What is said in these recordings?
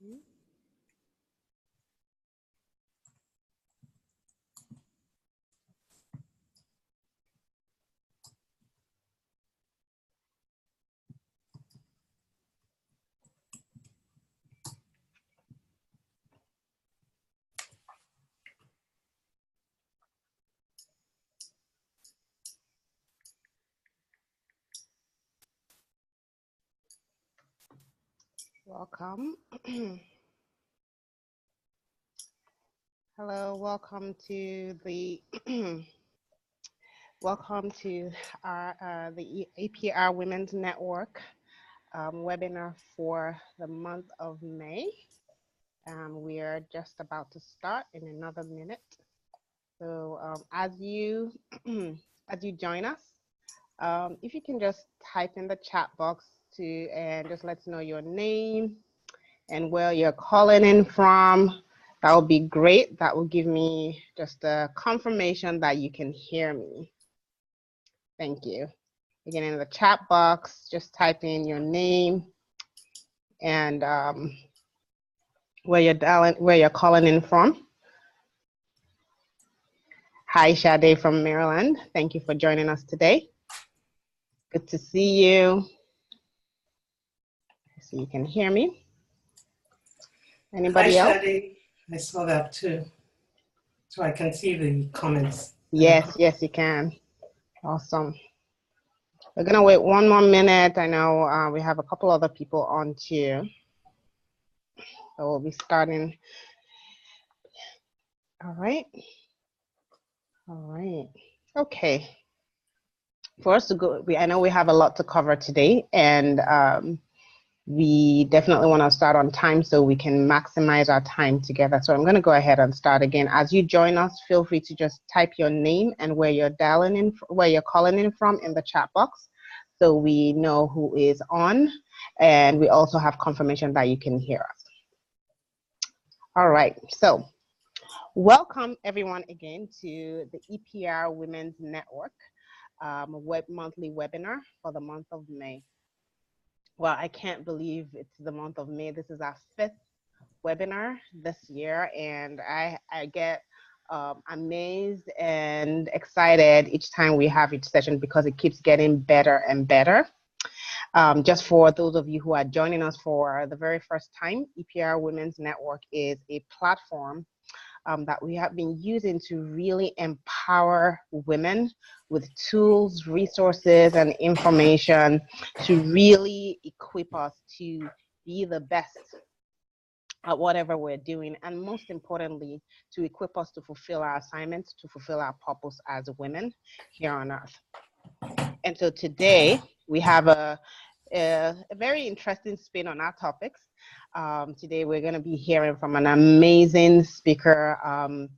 Mhm. Welcome. Hello, welcome to the welcome to our the EPR Women's Network webinar for the month of May. We are just about to start in another minute. So as you as you join us, if you can just type in the chat box and just let us know your name and where you're calling in from, that would be great. That will give me just a confirmation that you can hear me. Thank you. Again, in the chat box, just type in your name and where you're calling in from. Hi, Sade from Maryland. Thank you for joining us today. Good to see you. So you can hear me. Anybody else? Shadi. I saw that too. So I can see the comments. Yes, yes, you can. Awesome. We're gonna wait one more minute. I know we have a couple other people on too. So we'll be starting. All right. All right. Okay. For us to go, I know we have a lot to cover today, and we definitely want to start on time so we can maximize our time together. So I'm going to go ahead and start again. As you join us, feel free to just type your name and where you're dialing in, where you're calling in from in the chat box, so we know who is on, and we also have confirmation that you can hear us. All right. So welcome everyone again to the EPR Women's Network monthly webinar for the month of May. Well, I can't believe it's the month of May. This is our 5th webinar this year, and I get amazed and excited each time we have each session because it keeps getting better and better. Just for those of you who are joining us for the very first time, EPR Women's Network is a platform that we have been using to really empower women with tools, resources, and information to really equip us to be the best at whatever we're doing, and most importantly, to equip us to fulfill our assignments, to fulfill our purpose as women here on earth. And so today we have a very interesting spin on our topics. Today we're going to be hearing from an amazing speaker. I'm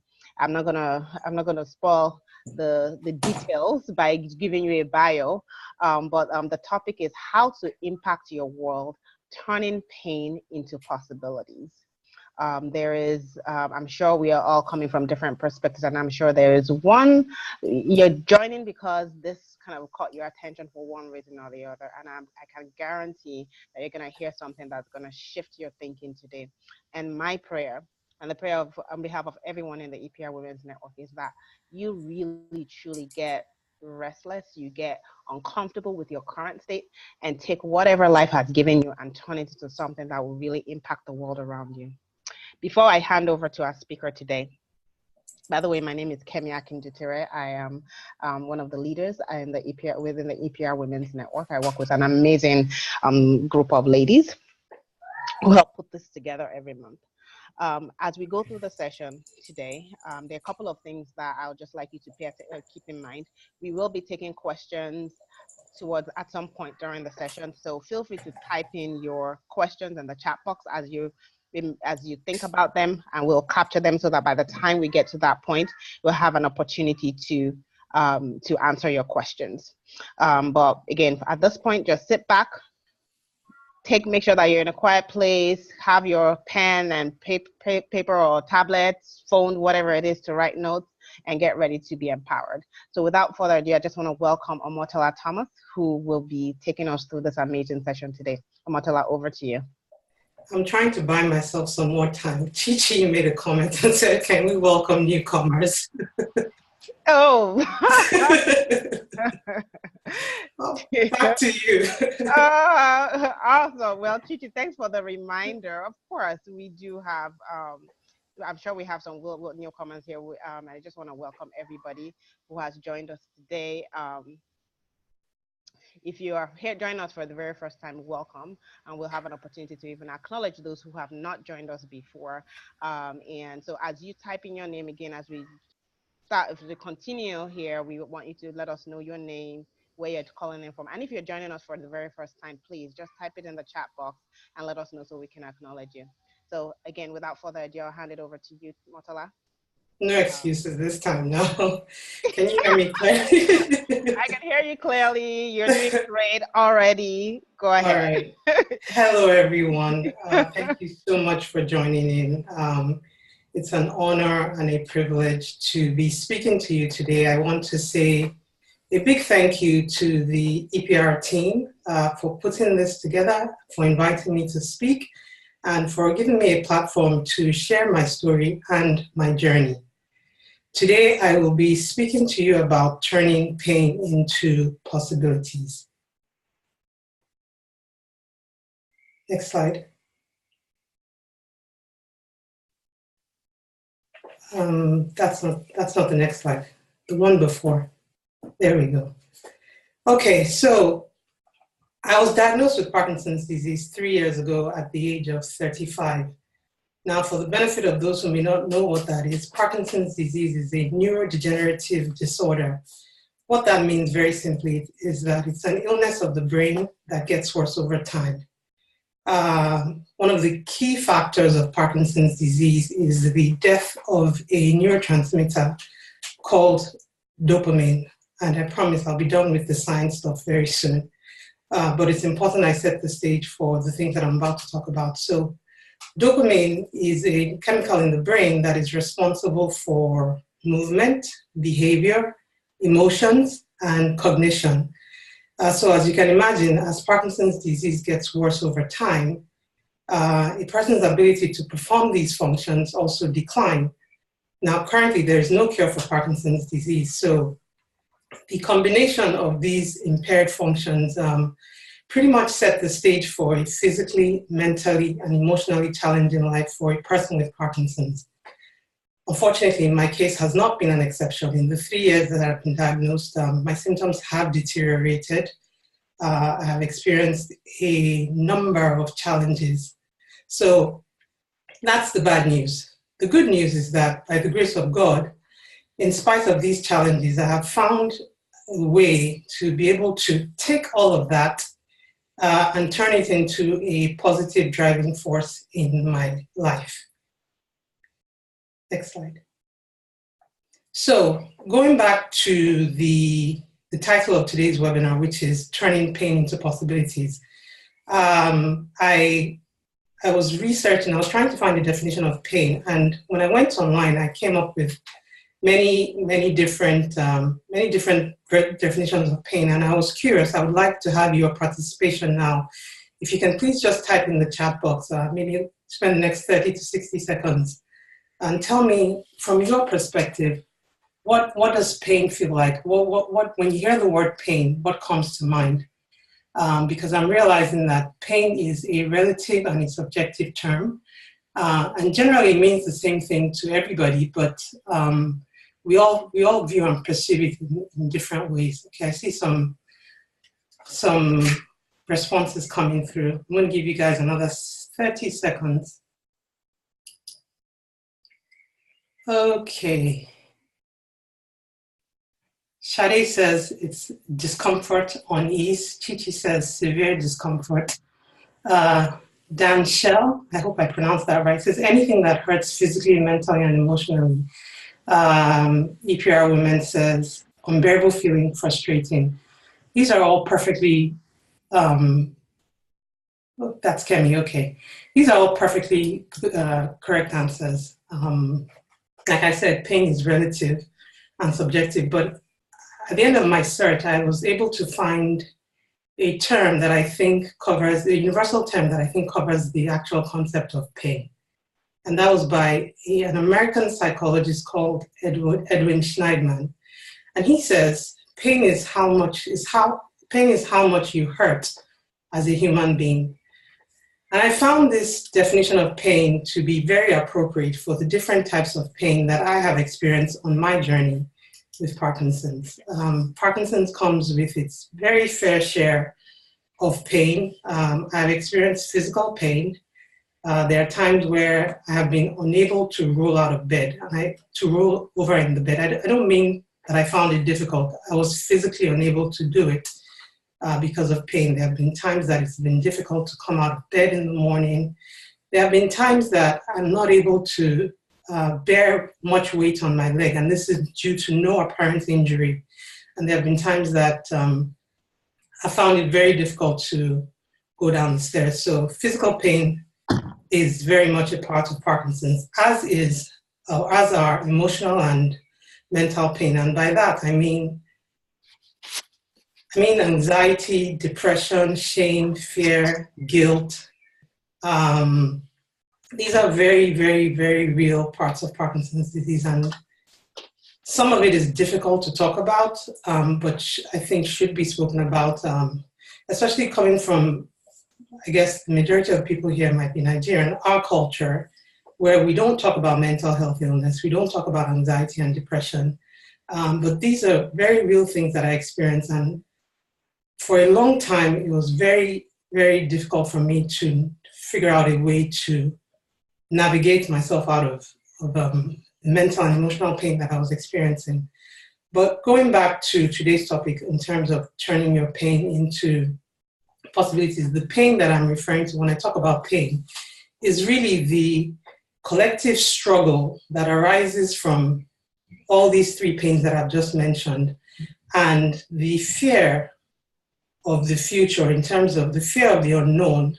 not gonna spoil the details by giving you a bio, but the topic is how to impact your world, turning pain into possibilities. There is, I'm sure we are all coming from different perspectives, and I'm sure there is one, you're joining because this kind of caught your attention for one reason or the other, and I can guarantee that you're going to hear something that's going to shift your thinking today. And my prayer, and the prayer on behalf of everyone in the EPR Women's Network, is that you really truly get restless, you get uncomfortable with your current state, and take whatever life has given you and turn it into something that will really impact the world around you. Before I hand over to our speaker today, by the way, my name is Kemi Akindutere. I am one of the leaders in the EPR, within the EPR Women's Network. I work with an amazing group of ladies who help put this together every month. As we go through the session today, there are a couple of things that I would just like you to keep in mind. We will be taking questions at some point during the session, so feel free to type in your questions in the chat box as you think about them, and we'll capture them so that by the time we get to that point, we'll have an opportunity to answer your questions. But again, at this point, just sit back, make sure that you're in a quiet place, have your pen and paper or tablet, phone, whatever it is to write notes, and get ready to be empowered. So without further ado, I just want to welcome Omotola Thomas, who will be taking us through this amazing session today. Omotola, over to you. I'm trying to buy myself some more time. Chi made a comment and said, can we welcome newcomers? Oh. Oh, back to you. Awesome. Well, Chichi, thanks for the reminder. Of course, we do have, I'm sure we have some new comments here. I just want to welcome everybody who has joined us today. If you are here joining us for the very first time, welcome. And we'll have an opportunity to even acknowledge those who have not joined us before. And so as you type in your name again, as we start, if we continue here, we want you to let us know your name, where you're calling in from. And if you're joining us for the very first time, please just type it in the chat box and let us know so we can acknowledge you. So again, without further ado, I'll hand it over to you, Motala. No excuses this time, no. Can you hear me clearly? I can hear you clearly. You're doing great already. Go ahead. All right. Hello, everyone. Thank you so much for joining in. It's an honor and a privilege to be speaking to you today. I want to say a big thank you to the EPR team for putting this together, for inviting me to speak, and for giving me a platform to share my story and my journey. Today, I will be speaking to you about turning pain into possibilities. Next slide. That's not the next slide. The one before. There we go. Okay, so I was diagnosed with Parkinson's disease 3 years ago at the age of 35. Now, for the benefit of those who may not know what that is, Parkinson's disease is a neurodegenerative disorder. What that means very simply is that it's an illness of the brain that gets worse over time. One of the key factors of Parkinson's disease is the death of a neurotransmitter called dopamine. And I promise I'll be done with the science stuff very soon. But it's important I set the stage for the things that I'm about to talk about. So dopamine is a chemical in the brain that is responsible for movement, behavior, emotions, and cognition. So as you can imagine, as Parkinson's disease gets worse over time, a person's ability to perform these functions also decline. Now, currently, there is no cure for Parkinson's disease. So the combination of these impaired functions pretty much set the stage for a physically, mentally, and emotionally challenging life for a person with Parkinson's. Unfortunately, my case has not been an exception. In the 3 years that I've been diagnosed, my symptoms have deteriorated. I have experienced a number of challenges. So that's the bad news. The good news is that by the grace of God, in spite of these challenges, I have found a way to be able to take all of that and turn it into a positive driving force in my life. Next slide. So going back to the title of today's webinar, which is Turning Pain into Possibilities, I was researching, I was trying to find a definition of pain. And when I went online, I came up with many different definitions of pain. And I was curious, I would like to have your participation now. If you can please just type in the chat box, maybe spend the next 30 to 60 seconds and tell me from your perspective, what does pain feel like? What when you hear the word pain, what comes to mind? Because I'm realizing that pain is a relative and a subjective term, and generally means the same thing to everybody, but we all view and perceive it in different ways. Okay, I see some responses coming through. I'm going to give you guys another 30 seconds. Okay. Shade says it's discomfort, unease. Chichi says severe discomfort. Dan Shell, I hope I pronounced that right, says anything that hurts physically, mentally, and emotionally. EPR Women says unbearable feeling, frustrating. These are all perfectly, that's Kemi, okay. These are all perfectly correct answers. Like I said, pain is relative and subjective, but at the end of my search, I was able to find a term that I think covers, a universal term that I think covers the actual concept of pain. And that was by an American psychologist called Edwin Schneidman. And he says, pain is how much you hurt as a human being. And I found this definition of pain to be very appropriate for the different types of pain that I have experienced on my journey with Parkinson's. Parkinson's comes with its very fair share of pain. I've experienced physical pain. There are times where I have been unable to roll out of bed, to roll over in the bed. I don't mean that I found it difficult. I was physically unable to do it because of pain. There have been times that it's been difficult to come out of bed in the morning. There have been times that I'm not able to bear much weight on my leg, and this is due to no apparent injury. And there have been times that I found it very difficult to go down the stairs. So physical pain is very much a part of Parkinson's, as are emotional and mental pain. And by that, I mean anxiety, depression, shame, fear, guilt. These are very, very, very real parts of Parkinson's disease. And some of it is difficult to talk about, but I think should be spoken about, especially coming from, I guess the majority of people here might be Nigerian, our culture, where we don't talk about mental health illness, we don't talk about anxiety and depression. But these are very real things that I experienced. And for a long time, it was very, very difficult for me to figure out a way to navigate myself out of mental and emotional pain that I was experiencing. But going back to today's topic in terms of turning your pain into possibilities, the pain that I'm referring to when I talk about pain is really the collective struggle that arises from all these three pains that I've just mentioned, and the fear of the future in terms of the fear of the unknown,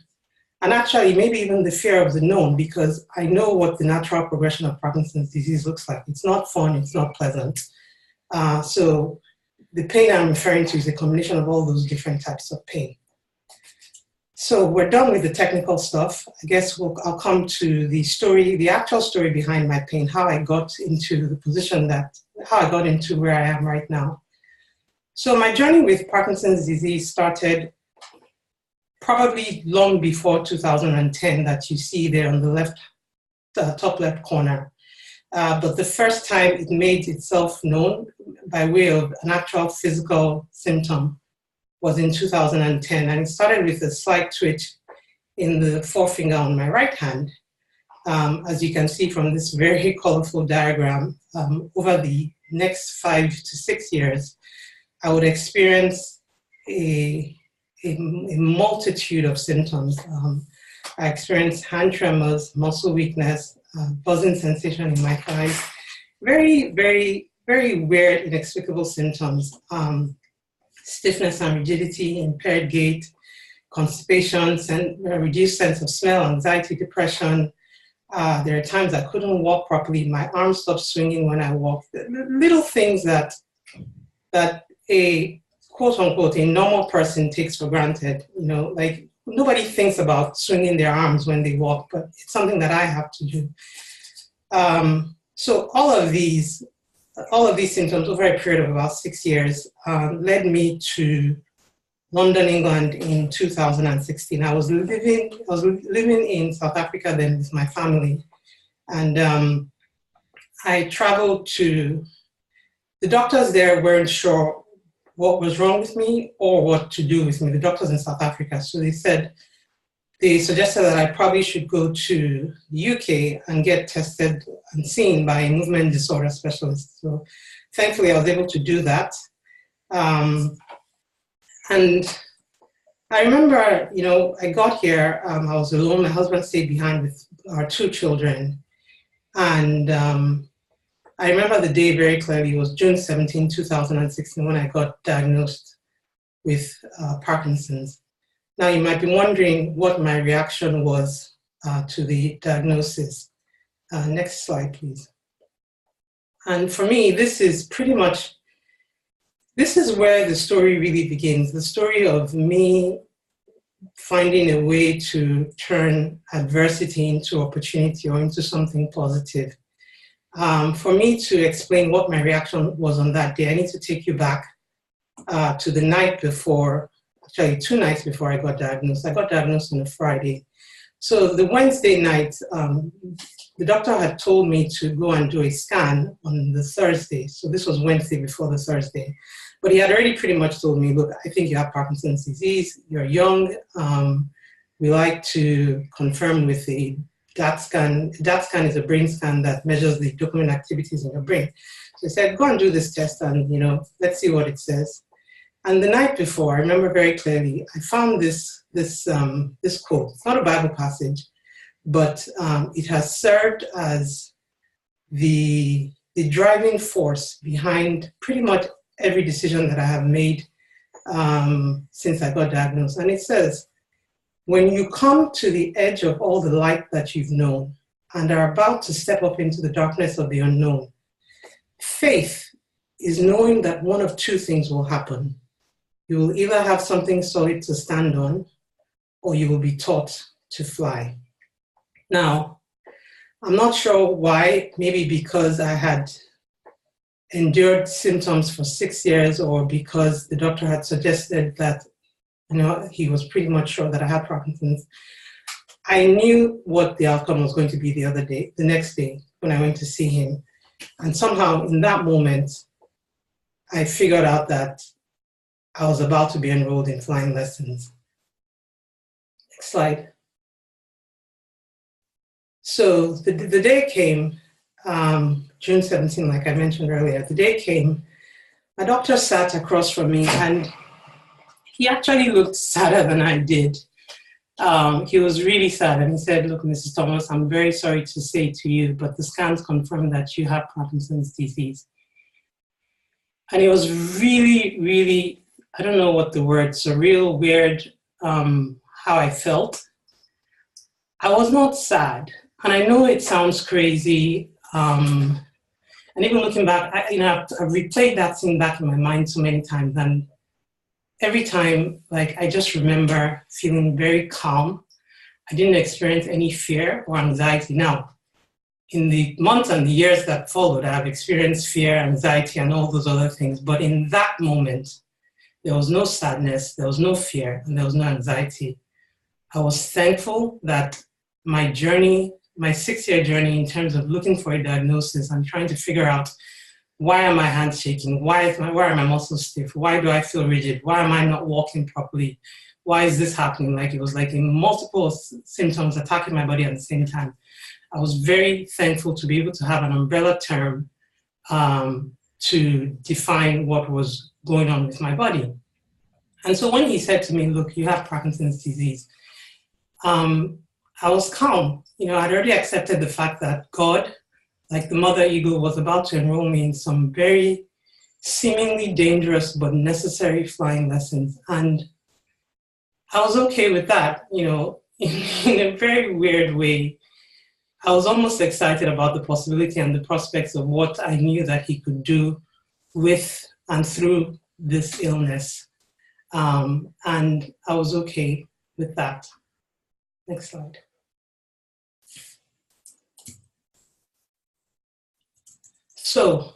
and actually maybe even the fear of the known, because I know what the natural progression of Parkinson's disease looks like. It's not fun, it's not pleasant. So the pain I'm referring to is a combination of all those different types of pain. So we're done with the technical stuff. I guess I'll come to the story, the actual story behind my pain, how I got into the position how I got into where I am right now. So my journey with Parkinson's disease started probably long before 2010 that you see there on the top left corner. But the first time it made itself known by way of an actual physical symptom was in 2010. And it started with a slight twitch in the forefinger on my right hand. As you can see from this very colorful diagram, over the next 5 to 6 years, I would experience a multitude of symptoms. I experienced hand tremors, muscle weakness, buzzing sensation in my thighs, very, very, very weird, inexplicable symptoms. Stiffness and rigidity, impaired gait, constipation, reduced sense of smell, anxiety, depression. There are times I couldn't walk properly. My arms stopped swinging when I walked. Little things that a quote unquote a normal person takes for granted. You know, like nobody thinks about swinging their arms when they walk, but it's something that I have to do. So all of these symptoms over a period of about 6 years led me to London, England in 2016. I was living in South Africa then with my family. And I traveled to, the doctors there weren't sure what was wrong with me or what to do with me, the doctors in South Africa. So they suggested that I probably should go to the UK and get tested and seen by a movement disorder specialist. So thankfully I was able to do that. And I remember, you know, I got here, I was alone, my husband stayed behind with our 2 children. And I remember the day very clearly. It was June 17, 2016 when I got diagnosed with Parkinson's. Now you might be wondering what my reaction was to the diagnosis. Next slide, please. And for me, this is pretty much this is where the story really begins. The story of me finding a way to turn adversity into opportunity or into something positive. For me to explain what my reaction was on that day, I need to take you back to the night before, actually 2 nights before I got diagnosed. I got diagnosed on a Friday. So the Wednesday night, the doctor had told me to go and do a scan on the Thursday. So this was Wednesday before the Thursday. But he had already pretty much told me, look, I think you have Parkinson's disease, you're young. We like to confirm with the DAT scan. DAT scan is a brain scan that measures the dopamine activities in your brain. So he said, go and do this test and, let's see what it says. And the night before, I remember very clearly, I found this quote. It's not a Bible passage, but it has served as the driving force behind pretty much every decision that I have made since I got diagnosed. And it says, when you come to the edge of all the light that you've known and are about to step up into the darkness of the unknown, faith is knowing that one of two things will happen. You will either have something solid to stand on, or you will be taught to fly. Now, I'm not sure why, maybe because I had endured symptoms for 6 years, or because the doctor had suggested that, he was pretty much sure that I had Parkinson's. I knew what the outcome was going to be the next day when I went to see him. And somehow in that moment, I figured out that I was about to be enrolled in flying lessons. Next slide. So the day came, June 17, like I mentioned earlier, the day came, my doctor sat across from me and he actually looked sadder than I did. He was really sad and he said, look, Mrs. Thomas, I'm very sorry to say to you, but the scans confirm that you have Parkinson's disease. And it was really, really, I don't know what the word, surreal, weird, how I felt. I was not sad. And I know it sounds crazy. And even looking back, I've replayed that scene back in my mind so many times. And every time, I just remember feeling very calm. I didn't experience any fear or anxiety. Now, in the months and the years that followed, I have experienced fear, anxiety, and all those other things. But in that moment, there was no sadness, there was no fear, and there was no anxiety. I was thankful that my journey, my 6-year journey in terms of looking for a diagnosis and trying to figure out, why are my hands shaking? Why are my muscles stiff? Why do I feel rigid? Why am I not walking properly? Why is this happening? It was in multiple symptoms attacking my body at the same time. I was very thankful to be able to have an umbrella term to define what was going on with my body. And so when he said to me, look, you have Parkinson's disease, I was calm. I'd already accepted the fact that God, like the mother eagle, was about to enroll me in some very seemingly dangerous but necessary flying lessons. And I was okay with that, in a very weird way. I was almost excited about the possibility and the prospects of what I knew that he could do with and through this illness. And I was okay with that. Next slide. So,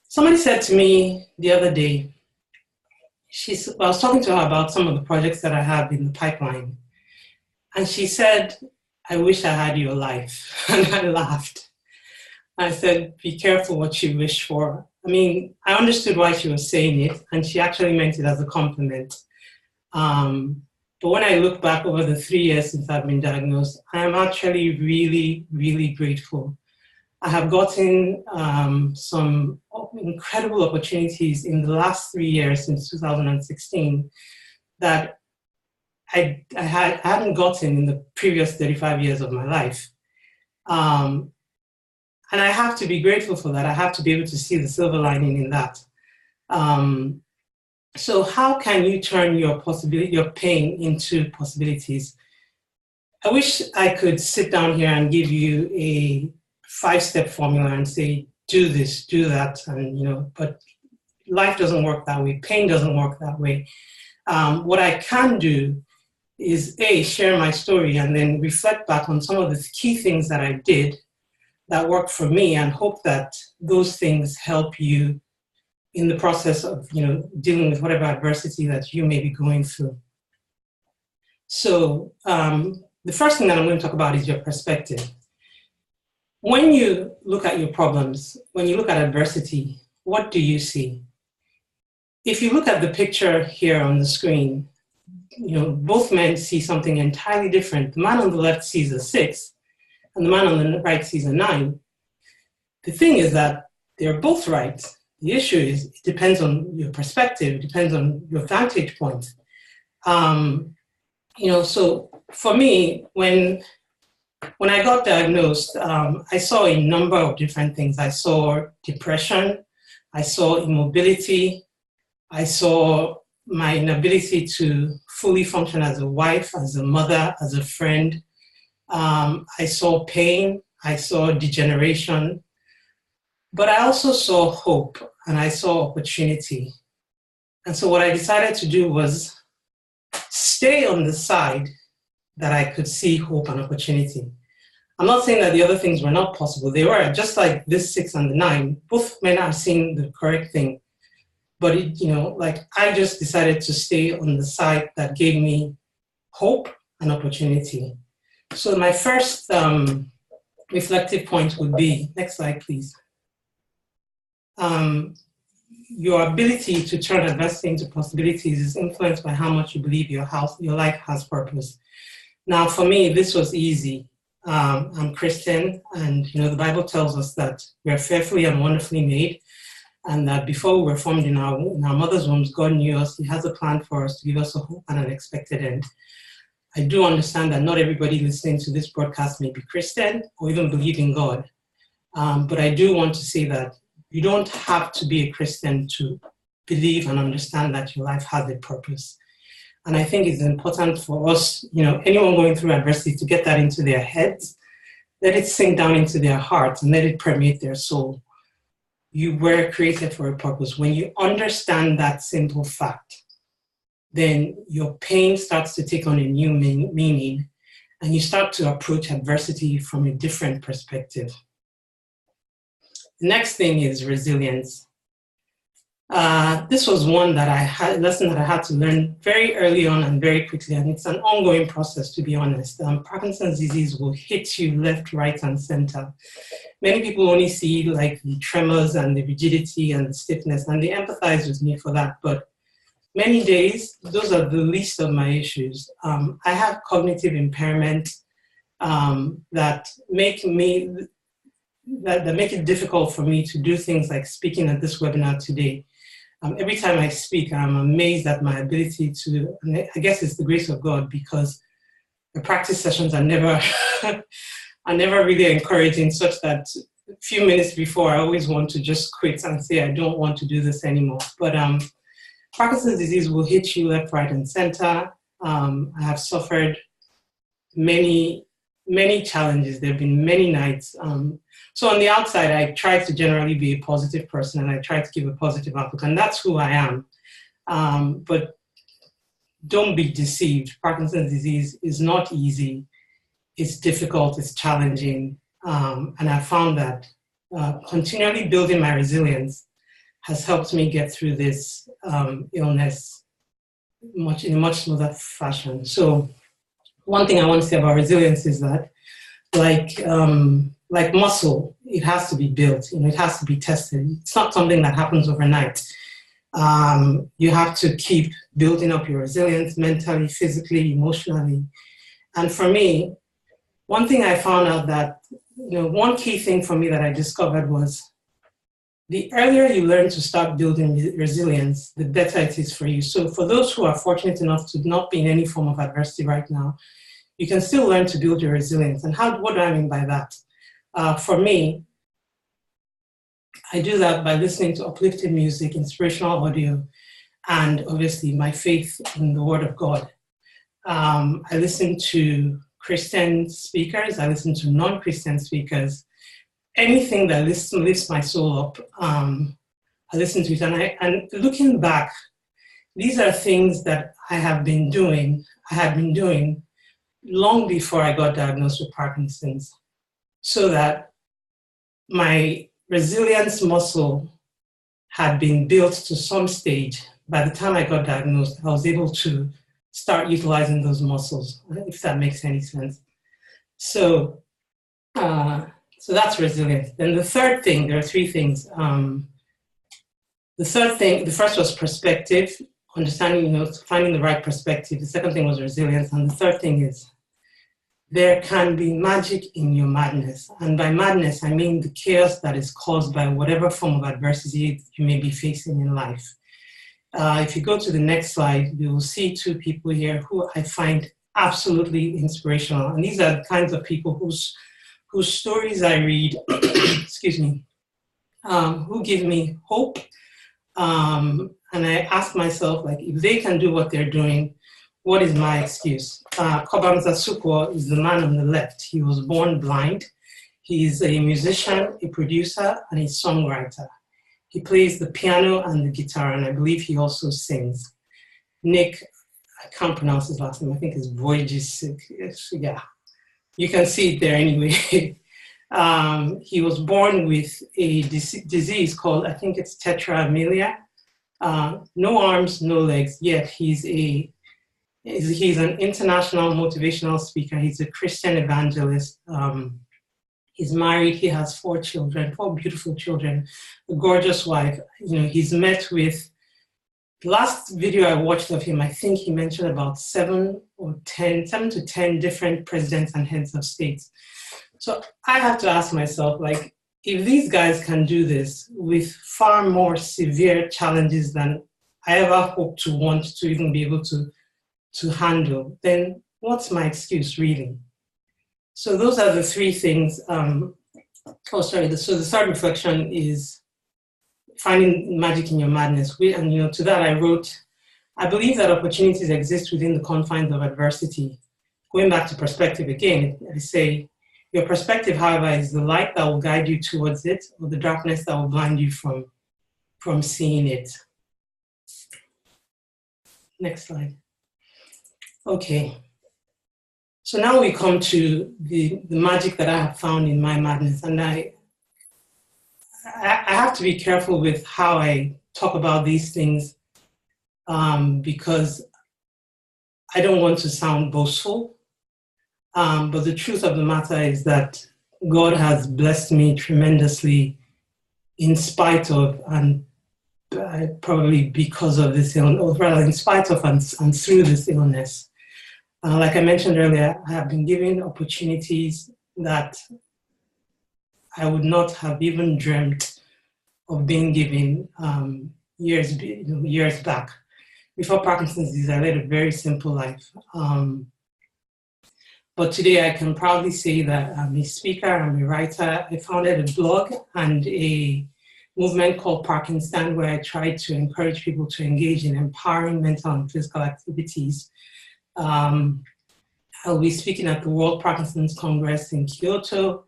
somebody said to me the other day, I was talking to her about some of the projects that I have in the pipeline. And she said, I wish I had your life. And I laughed. I said, be careful what you wish for. I understood why she was saying it, and she actually meant it as a compliment. But when I look back over the 3 years since I've been diagnosed, I am actually really, really grateful. I have gotten some incredible opportunities in the last 3 years since 2016 that I hadn't gotten in the previous 35 years of my life. And I have to be grateful for that. I have to be able to see the silver lining in that. So how can you turn your pain into possibilities? I wish I could sit down here and give you a 5-step formula and say, do this, do that, and but life doesn't work that way. Pain doesn't work that way. What I can do is share my story and then reflect back on some of the key things that I did that worked for me, and hope that those things help you in the process of dealing with whatever adversity that you may be going through. So the first thing that I'm going to talk about is your perspective. When you look at your problems, when you look at adversity, what do you see? If you look at the picture here on the screen, both men see something entirely different. The man on the left sees a 6, and the man on the right sees a 9. The thing is that they're both right. The issue is it depends on your perspective, it depends on your vantage point. So for me, when I got diagnosed, I saw a number of different things. I saw depression, I saw immobility, I saw my inability to fully function as a wife, as a mother, as a friend. I saw pain, I saw degeneration, but I also saw hope and I saw opportunity. And so what I decided to do was stay on the side that I could see hope and opportunity. I'm not saying that the other things were not possible. They were, just like this 6 and the 9. Both men are seeing the correct thing. But, I just decided to stay on the side that gave me hope and opportunity. So my first reflective point would be, next slide, please. Your ability to turn adversity into possibilities is influenced by how much you believe your life has purpose. Now, for me, this was easy. I'm Christian, and the Bible tells us that we're fearfully and wonderfully made, and that before we were formed in our mother's wombs, God knew us. He has a plan for us to give us a hope and an expected end. I do understand that not everybody listening to this broadcast may be Christian or even believe in God, but I do want to say that you don't have to be a Christian to believe and understand that your life has a purpose. And I think it's important for us, anyone going through adversity, to get that into their heads, let it sink down into their hearts, and let it permeate their soul. You were created for a purpose. When you understand that simple fact, then your pain starts to take on a new meaning, and you start to approach adversity from a different perspective. The next thing is resilience. This was one lesson that I had to learn very early on and very quickly, and it's an ongoing process, to be honest. Parkinson's disease will hit you left, right, and center. Many people only see like the tremors and the rigidity and the stiffness, and they empathize with me for that. But many days, those are the least of my issues. I have cognitive impairment that make it difficult for me to do things like speaking at this webinar today. Every time I speak, I'm amazed at my ability to, and I guess it's the grace of God, because the practice sessions are never really encouraging, such that a few minutes before I always want to just quit and say, I don't want to do this anymore. But Parkinson's disease will hit you left, right, and center. I have suffered many challenges. There have been many nights. So on the outside, I try to generally be a positive person, and I try to give a positive outlook, and that's who I am. But don't be deceived. Parkinson's disease is not easy. It's difficult, it's challenging. And I found that continually building my resilience has helped me get through this illness in a much smoother fashion. So one thing I want to say about resilience is that, like muscle, it has to be built. It has to be tested. It's not something that happens overnight. You have to keep building up your resilience mentally, physically, emotionally. And for me, one thing I found out that, one key thing for me that I discovered was the earlier you learn to start building resilience, the better it is for you. So for those who are fortunate enough to not be in any form of adversity right now, you can still learn to build your resilience. And what do I mean by that? For me, I do that by listening to uplifting music, inspirational audio, and obviously my faith in the Word of God. I listen to Christian speakers, I listen to non-Christian speakers, anything that lifts my soul up, I listen to it. And looking back, these are things that I had been doing long before I got diagnosed with Parkinson's, so that my resilience muscle had been built to some stage. By the time I got diagnosed, I was able to start utilizing those muscles, if that makes any sense. So that's resilience. Then the third thing, there are three things. The first was perspective, understanding, finding the right perspective. The second thing was resilience. And the third thing is there can be magic in your madness. And by madness, I mean the chaos that is caused by whatever form of adversity you may be facing in life. If you go to the next slide, you will see two people here who I find absolutely inspirational. And these are the kinds of people whose stories I read, excuse me, who give me hope. And I ask myself, if they can do what they're doing, what is my excuse? Kobamza Sukwo is the man on the left. He was born blind. He is a musician, a producer, and a songwriter. He plays the piano and the guitar, and I believe he also sings. Nick, I can't pronounce his last name. I think it's Voijisik. Yeah, you can see it there anyway. He was born with a disease called, I think it's tetraamelia. No arms, no legs, yet he's an international motivational speaker. He's a Christian evangelist. He's married. He has four beautiful children, a gorgeous wife. He's met with, the last video I watched of him, I think he mentioned about 7 to 10 different presidents and heads of states. So I have to ask myself, if these guys can do this with far more severe challenges than I ever hoped to want to even be able to handle, then what's my excuse really? So those are the three things. So the third reflection is finding magic in your madness. And to that I wrote, I believe that opportunities exist within the confines of adversity. Going back to perspective again, I say, your perspective, however, is the light that will guide you towards it, or the darkness that will blind you from seeing it. Next slide. Okay. So now we come to the magic that I have found in my madness. And I have to be careful with how I talk about these things because I don't want to sound boastful. But the truth of the matter is that God has blessed me tremendously in spite of, and probably because of this illness, or rather in spite of and through this illness. Like I mentioned earlier, I have been given opportunities that I would not have even dreamt of being given years back. Before Parkinson's disease, I led a very simple life. But today I can proudly say that I'm a speaker, I'm a writer. I founded a blog and a movement called Parkinstan, where I try to encourage people to engage in empowering mental and physical activities. I'll be speaking at the World Parkinson's Congress in Kyoto.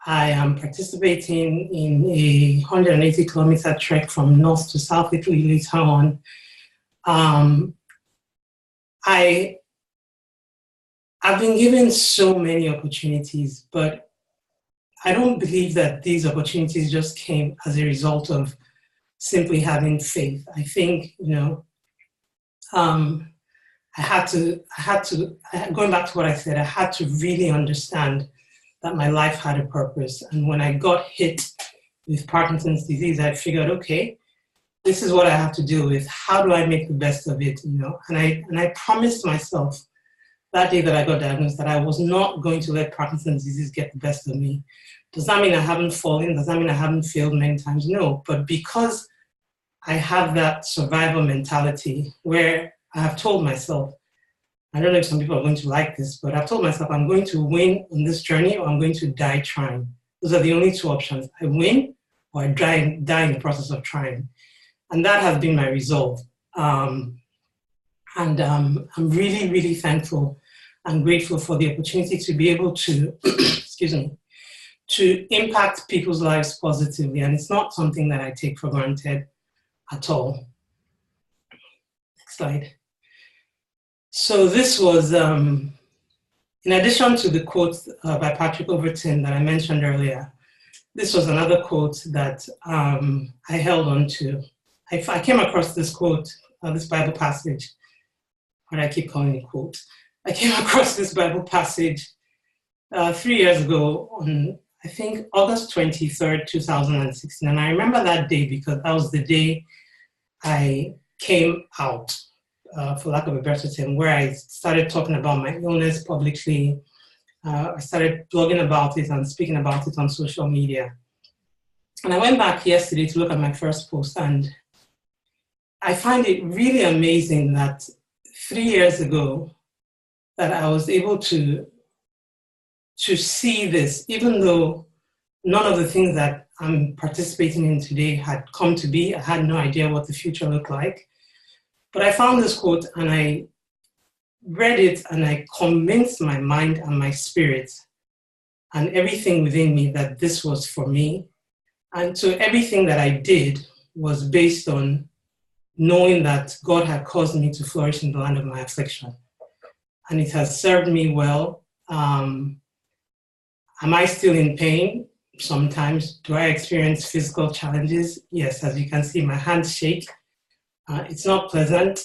I am participating in a 180-kilometer trek from north to south Italy later on. I've been given so many opportunities, but I don't believe that these opportunities just came as a result of simply having faith. I think, I had to, going back to what I said, I had to really understand that my life had a purpose. And when I got hit with Parkinson's disease, I figured, okay, this is what I have to deal with. How do I make the best of it? And I promised myself that day that I got diagnosed that I was not going to let Parkinson's disease get the best of me. Does that mean I haven't fallen? Does that mean I haven't failed many times? No, but because I have that survival mentality where I have told myself, I don't know if some people are going to like this, but I've told myself I'm going to win on this journey or I'm going to die trying. Those are the only two options. I win or I die in the process of trying. And that has been my resolve. I'm really, really thankful and grateful for the opportunity to be able to, excuse me, to impact people's lives positively. And it's not something that I take for granted at all. Next slide. So this was, in addition to the quote by Patrick Overton that I mentioned earlier, this was another quote that I held on to. I came across this quote, this Bible passage, what I keep calling it quote. I came across this Bible passage 3 years ago on, I think, August 23rd, 2016. And I remember that day because that was the day I came out, for lack of a better term, where I started talking about my illness publicly. I started blogging about it and speaking about it on social media. And I went back yesterday to look at my first post, and I find it really amazing that 3 years ago that I was able to see this, even though none of the things that I'm participating in today had come to be. I had no idea what the future looked like. But I found this quote and I read it and I convinced my mind and my spirit and everything within me that this was for me. And so everything that I did was based on knowing that God had caused me to flourish in the land of my affliction. And it has served me well. Am I still in pain? Sometimes. Do I experience physical challenges? Yes, as you can see, my hands shake. It's not pleasant.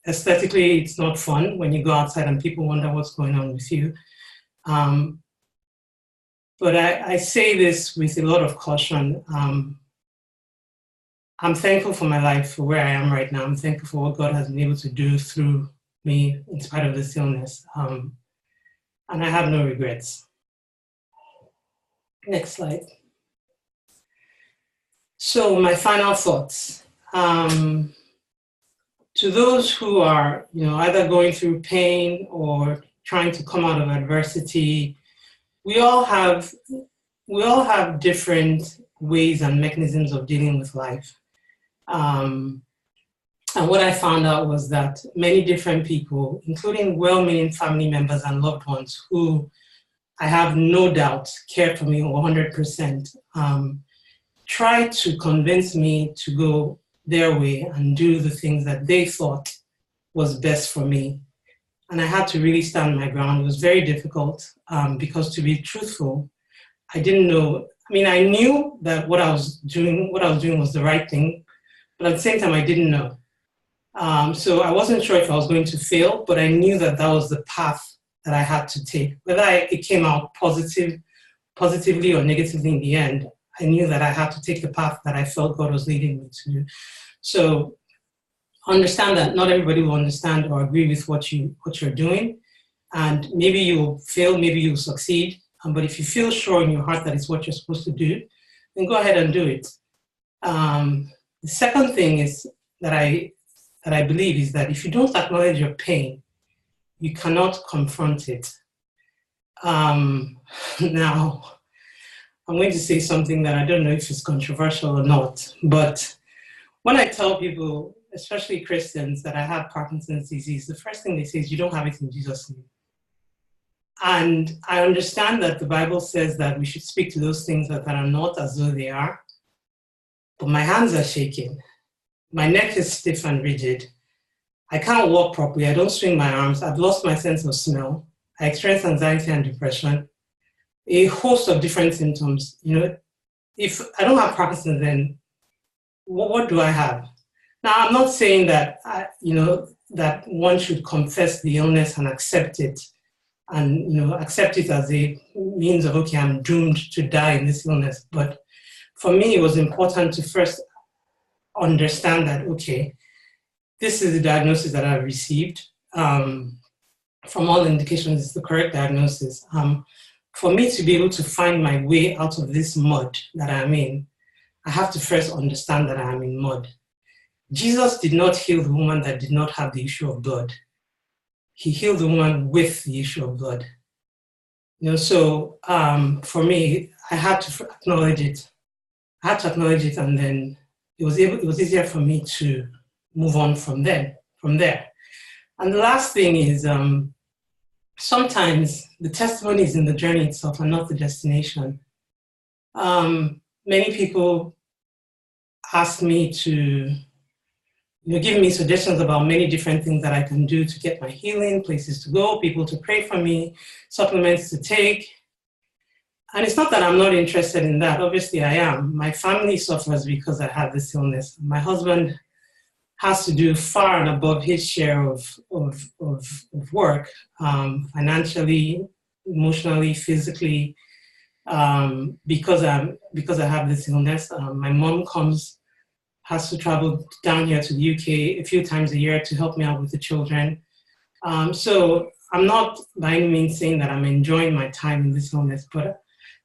Aesthetically, it's not fun when you go outside and people wonder what's going on with you. But I say this with a lot of caution. I'm thankful for my life, for where I am right now. I'm thankful for what God has been able to do through me in spite of this illness. And I have no regrets. Next slide. So my final thoughts. To those who are, either going through pain or trying to come out of adversity, we all have different ways and mechanisms of dealing with life. And what I found out was that many different people, including well-meaning family members and loved ones who I have no doubt cared for me 100%, tried to convince me to go their way and do the things that they thought was best for me. And I had to really stand my ground. It was very difficult because, to be truthful, I didn't know. I knew that what I was doing was the right thing, but at the same time, I didn't know. So I wasn't sure if I was going to fail, but I knew that that was the path that I had to take. Whether it came out positively or negatively in the end, I knew that I had to take the path that I felt God was leading me to do. So understand that not everybody will understand or agree with what you're doing. And maybe you'll fail, maybe you'll succeed. But if you feel sure in your heart that it's what you're supposed to do, then go ahead and do it. The second thing is that I believe is that if you don't acknowledge your pain, you cannot confront it. Now, I'm going to say something that I don't know if it's controversial or not, but when I tell people, especially Christians, that I have Parkinson's disease, the first thing they say is, you don't have it in Jesus' name. And I understand that the Bible says that we should speak to those things that are not as though they are, but my hands are shaking. My neck is stiff and rigid. I can't walk properly. I don't swing my arms. I've lost my sense of smell. I experience anxiety and depression, a host of different symptoms. If I don't have Parkinson's, then what do I have? Now, I'm not saying that, that one should confess the illness and accept it, and, accept it as a means of, okay, I'm doomed to die in this illness. But for me, it was important to first understand that, okay, this is the diagnosis that I've received. From all indications, it's the correct diagnosis. For me to be able to find my way out of this mud that I'm in, I have to first understand that I'm in mud. Jesus did not heal the woman that did not have the issue of blood. He healed the woman with the issue of blood. So for me, I had to acknowledge it. And then it was easier for me to move on from there. And the last thing is, sometimes the testimony is in the journey itself and not the destination. Many people ask me to, give me suggestions about many different things that I can do to get my healing, places to go, people to pray for me, supplements to take. And it's not that I'm not interested in that. Obviously, I am. My family suffers because I have this illness. My husband has to do far and above his share of work, financially, emotionally, physically, because I have this illness. My mom has to travel down here to the UK a few times a year to help me out with the children. So I'm not by any means saying that I'm enjoying my time in this illness, but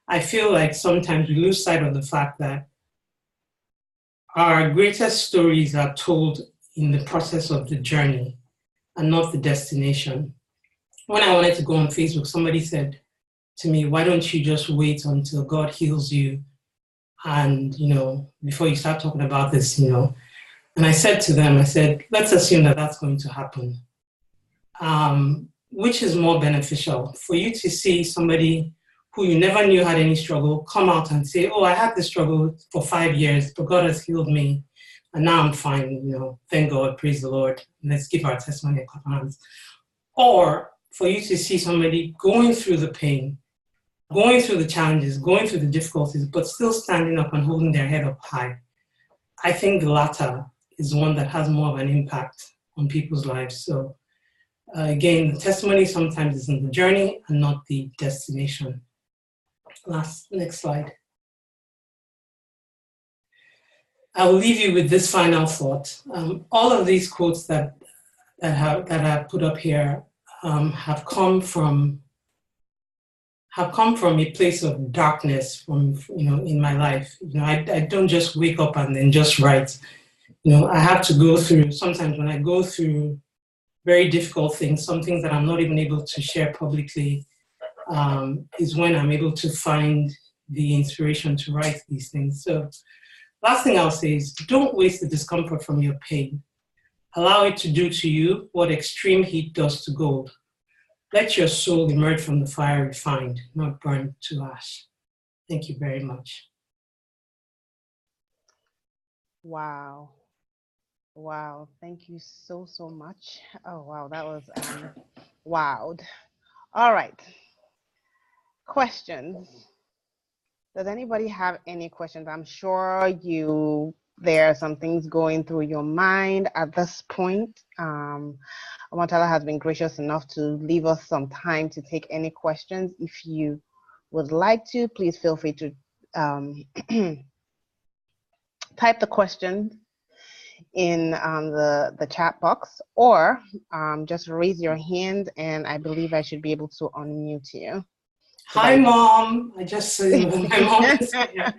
I feel like sometimes we lose sight of the fact that our greatest stories are told in the process of the journey and not the destination. When I wanted to go on Facebook, somebody said to me, why don't you just wait until God heals you and, before you start talking about this, And I said to them, let's assume that that's going to happen. Which is more beneficial for you to see somebody who you never knew had any struggle come out and say, oh, I had this struggle for 5 years, but God has healed me. And now I'm fine, thank God, praise the Lord. Let's give our testimony a clap of hands. Or for you to see somebody going through the pain, going through the challenges, going through the difficulties, but still standing up and holding their head up high. I think the latter is one that has more of an impact on people's lives. So again, the testimony sometimes is in the journey and not the destination. Next slide. I will leave you with this final thought. All of these quotes that I put up here have come from a place of darkness in my life. I don't just wake up and then just write. I have to go through, sometimes when I go through very difficult things, some things that I'm not even able to share publicly, is when I'm able to find the inspiration to write these things. So last thing I'll say is don't waste the discomfort from your pain. Allow it to do to you what extreme heat does to gold. Let your soul emerge from the fire refined, not burned to ash. Thank you very much. Wow. Wow. Thank you so much. Oh, wow. That was wowed. All right. Questions. Does anybody have any questions? I'm sure there are some things going through your mind at this point. Amantala has been gracious enough to leave us some time to take any questions. If you would like to, please feel free to type the question in the chat box, or just raise your hand, and I believe I should be able to unmute you. Hi, Mom. I just see my mom is here.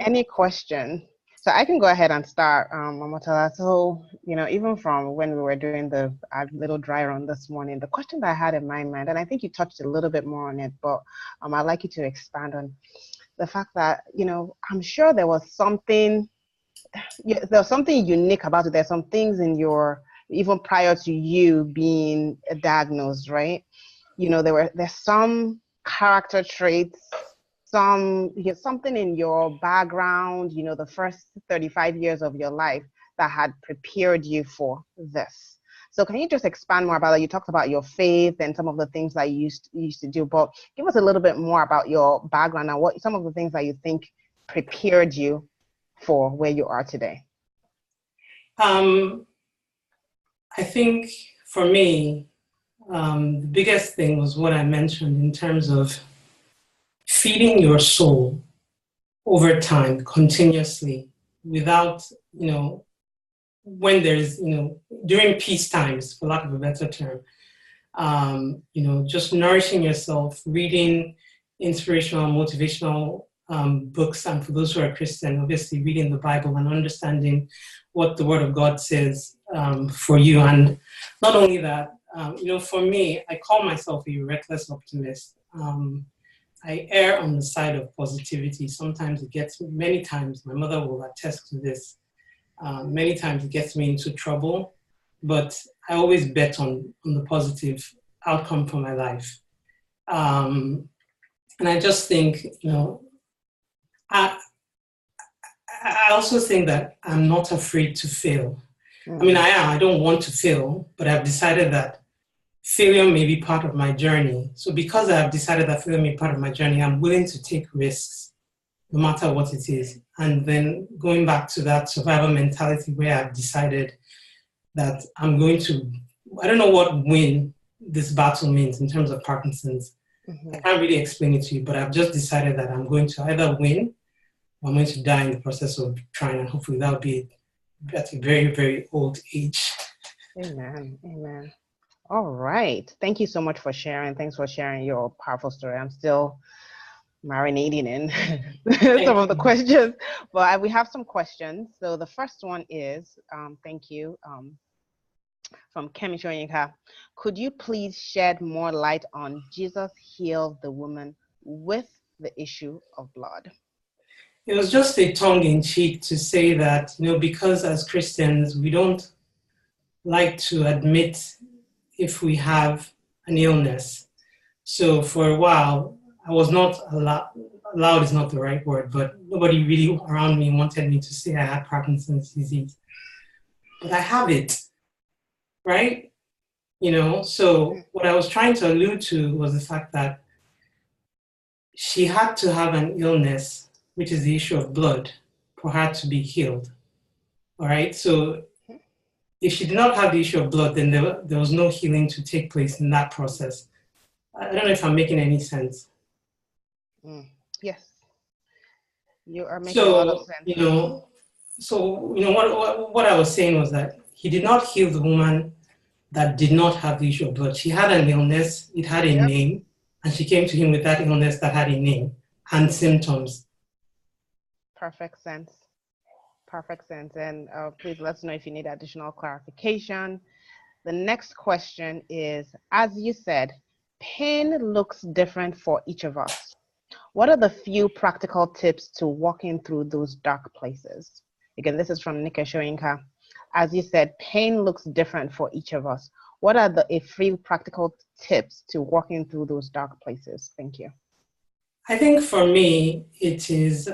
Any question? So I can go ahead and start, Mamotala. So, even from when we were doing the little dry run this morning, the question that I had in my mind, and I think you touched a little bit more on it, but I'd like you to expand on the fact that, I'm sure there was something unique about it. There's some things in even prior to you being diagnosed, right? There's some character traits, something in your background, the first 35 years of your life that had prepared you for this. So can you just expand more about that? You talked about your faith and some of the things that you used to do, but give us a little bit more about your background and what some of the things that you think prepared you for where you are today. I think for me, the biggest thing was what I mentioned in terms of feeding your soul over time, continuously, without, when there's, during peace times, for lack of a better term, just nourishing yourself, reading inspirational, motivational books, and for those who are Christian, obviously reading the Bible and understanding what the Word of God says for you. And not only that, for me, I call myself a reckless optimist. I err on the side of positivity. Sometimes many times, my mother will attest to this, many times it gets me into trouble. but I always bet on the positive outcome for my life. And I just think, I, I also think that I'm not afraid to fail. I mean, I am. I don't want to fail, but I've decided that failure may be part of my journey. So because I have decided that failure may be part of my journey, I'm willing to take risks, no matter what it is. And then going back to that survival mentality where I've decided that I'm going to, I don't know what win this battle means in terms of Parkinson's. I can't really explain it to you, but I've just decided that I'm going to either win or I'm going to die in the process of trying, and hopefully that'll be at a very, very old age. Amen. Amen. All right. Thank you so much for sharing. Thanks for sharing your powerful story. I'm still marinating in some of the questions, but we have some questions. So the first one is, thank you, from Kemi Shoyinka. Could you please shed more light on Jesus healed the woman with the issue of blood? It was just a tongue-in-cheek to say that, because as Christians, we don't like to admit if we have an illness. So for a while, I was not allowed is not the right word, but nobody really around me wanted me to say I had Parkinson's disease. But I have it, right? So what I was trying to allude to was the fact that she had to have an illness, which is the issue of blood, for her to be healed. All right. So if she did not have the issue of blood, then there was no healing to take place in that process. I don't know if I'm making any sense. Yes. You are making a lot of sense. What I was saying was that he did not heal the woman that did not have the issue of blood. She had an illness, it had a name, and she came to him with that illness that had a name and symptoms. Perfect sense. Perfect sense. And please let us know if you need additional clarification. The next question is, as you said, pain looks different for each of us. What are the few practical tips to walking through those dark places? Again, this is from Nika Shoyinka. As you said, pain looks different for each of us. What are a few practical tips to walking through those dark places? Thank you. I think for me, it is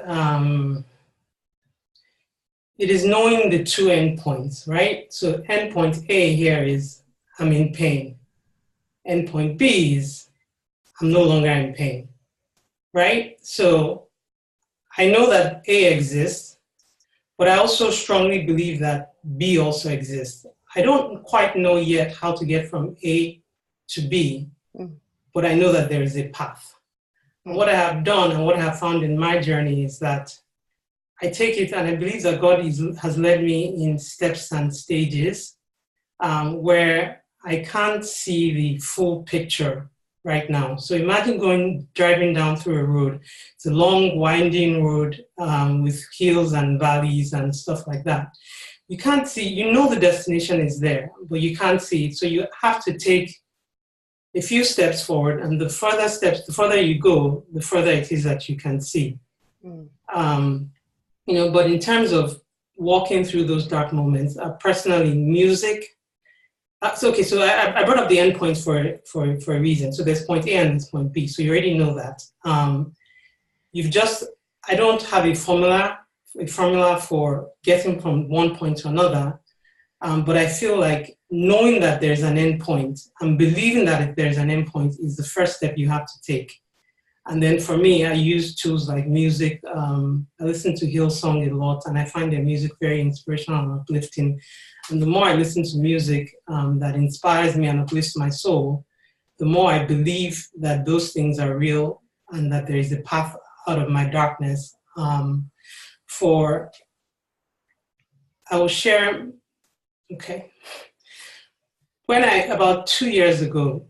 knowing the two endpoints, right? So endpoint A here is I'm in pain. Endpoint B is I'm no longer in pain, right? So I know that A exists, but I also strongly believe that B also exists. I don't quite know yet how to get from A to B, but I know that there is a path. And what I have done and what I have found in my journey is that I take it, and I believe that God has led me in steps and stages where I can't see the full picture right now. So imagine driving down through a road. It's a long, winding road with hills and valleys and stuff like that. You can't see, the destination is there, but you can't see it. So you have to take a few steps forward, and the further you go, the further it is that you can see. But in terms of walking through those dark moments, personally, music. So I brought up the endpoints for a reason. So there's point A and there's point B. So you already know that. I don't have a formula for getting from one point to another. But I feel like knowing that there's an endpoint and believing that if there's an endpoint is the first step you have to take. And then for me, I use tools like music. I listen to Hillsong a lot, and I find their music very inspirational and uplifting. And the more I listen to music that inspires me and uplifts my soul, the more I believe that those things are real and that there is a path out of my darkness. I will share, okay. About 2 years ago,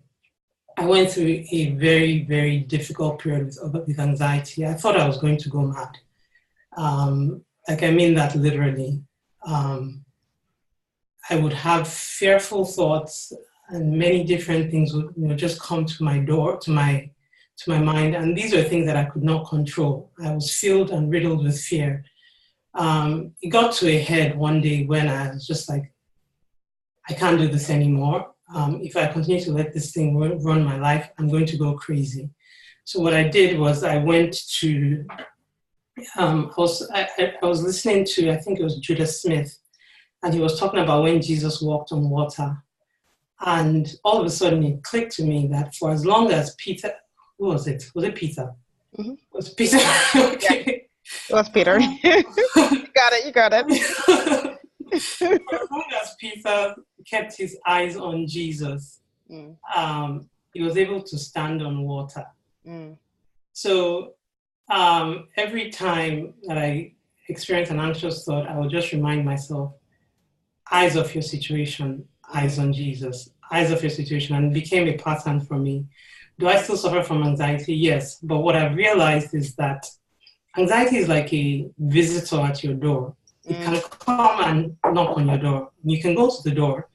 I went through a very, very difficult period with anxiety. I thought I was going to go mad. I mean that literally. I would have fearful thoughts, and many different things would just come to my mind. And these are things that I could not control. I was filled and riddled with fear. It got to a head one day when I was just like, I can't do this anymore. If I continue to let this thing run my life, I'm going to go crazy. So what I did was I went to, I was listening to, I think it was Judah Smith, and he was talking about when Jesus walked on water. And all of a sudden it clicked to me that for as long as Peter, who was it? Was it Peter? Mm-hmm. It was Peter. Okay. Yeah, it was Peter. You got it. For as long as Peter kept his eyes on Jesus, he was able to stand on water. So every time that I experience an anxious thought, I will just remind myself, eyes off your situation, eyes on Jesus, eyes off your situation, and it became a pattern for me. Do I still suffer from anxiety? Yes. But what I've realized is that anxiety is like a visitor at your door. It can come and knock on your door. You can go to the door.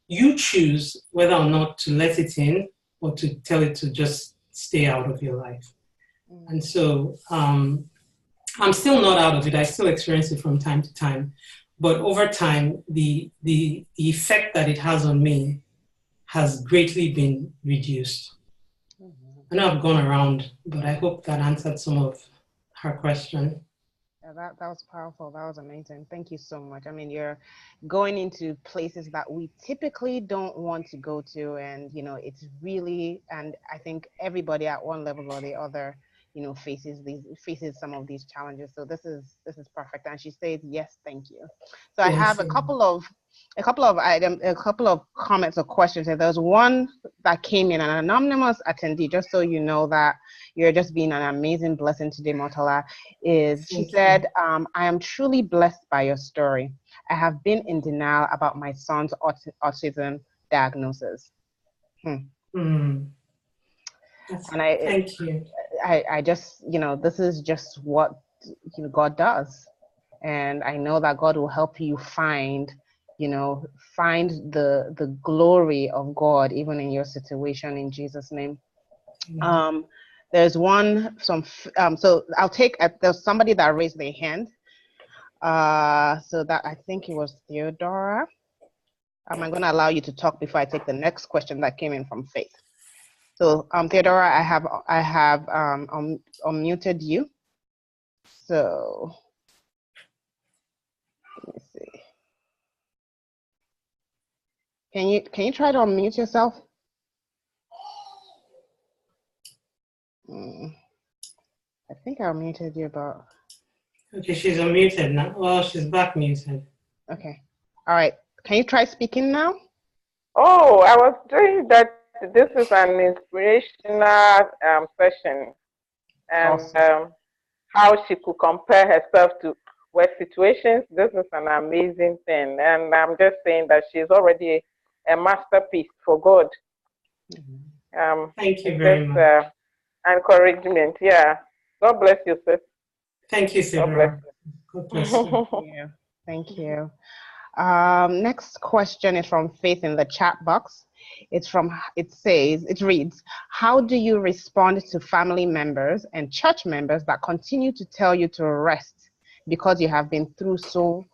You choose whether or not to let it in or to tell it to just stay out of your life. And so I'm still not out of it. I still experience it from time to time. But over time, the effect that it has on me has greatly been reduced. I know I've gone around, but I hope that answered some of her question. Yeah, that was powerful. That was amazing. Thank you so much. I mean, you're going into places that we typically don't want to go to, and it's really, and I think everybody at one level or the other, faces some of these challenges. So this is perfect. And she says, yes, thank you. So I have a couple of items, a couple of comments or questions. And there's one that came in, an anonymous attendee, just so you know that you're just being an amazing blessing today, Murtala. She said, I am truly blessed by your story. I have been in denial about my son's autism diagnosis. And thank you. I just, this is just what God does. And I know that God will help you find the glory of God even in your situation, in Jesus' name. There's one, so I'll take, there's somebody that raised their hand. So that, I think it was Theodora. I'm going to allow you to talk before I take the next question that came in from Faith. So Theodora, I have unmuted you. So let me see. Can you try to unmute yourself? I think I muted you, but okay, she's unmuted now. Well, she's back muted. Okay. All right. Can you try speaking now? Oh, I was doing that. This is an inspirational session, and Awesome. how she could compare herself to situations. This is an amazing thing, and I'm just saying that she's already a masterpiece for God. Thank you very much. Encouragement, yeah. God bless you, sis. Thank you, Sarah. God bless you. Thank you. Next question is from Faith in the chat box. It reads, how do you respond to family members and church members that continue to tell you to rest because you have been through some